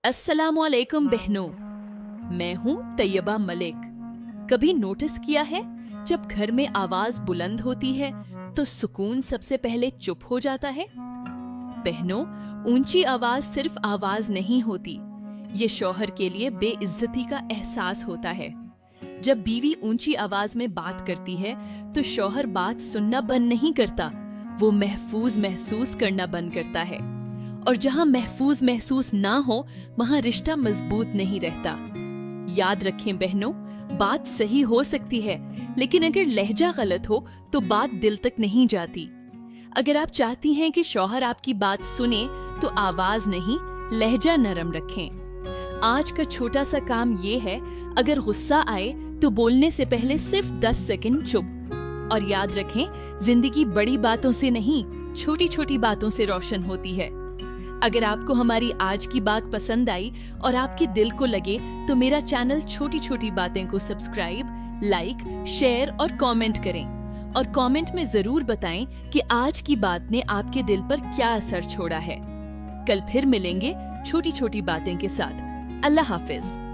अस्सलाम वालेकुम बहनों, मैं हूँ तैयबा मलिक। कभी नोटिस किया है जब घर में आवाज बुलंद होती है तो सुकून सबसे पहले चुप हो जाता है। बहनों, ऊंची आवाज सिर्फ आवाज नहीं होती, ये शौहर के लिए बेइज्जती का एहसास होता है। जब बीवी ऊंची आवाज में बात करती है तो शौहर बात सुनना बंद नहीं करता, वो महफूज महसूस करना बंद करता है। और जहां महफूज महसूस ना हो वहां रिश्ता मजबूत नहीं रहता। याद रखें बहनों, बात सही हो सकती है लेकिन अगर लहजा गलत हो तो बात दिल तक नहीं जाती। अगर आप चाहती हैं कि शौहर आपकी बात सुने तो आवाज नहीं, लहजा नरम रखें। आज का छोटा सा काम ये है, अगर गुस्सा आए तो बोलने से पहले सिर्फ 10 सेकंड चुप। और याद रखें, जिंदगी बड़ी बातों से नहीं, छोटी छोटी बातों से रोशन होती है। अगर आपको हमारी आज की बात पसंद आई और आपके दिल को लगे तो मेरा चैनल छोटी छोटी बातें को सब्सक्राइब, लाइक, शेयर और कमेंट करें। और कमेंट में जरूर बताएं कि आज की बात ने आपके दिल पर क्या असर छोड़ा है। कल फिर मिलेंगे छोटी छोटी बातें के साथ। अल्लाह हाफिज।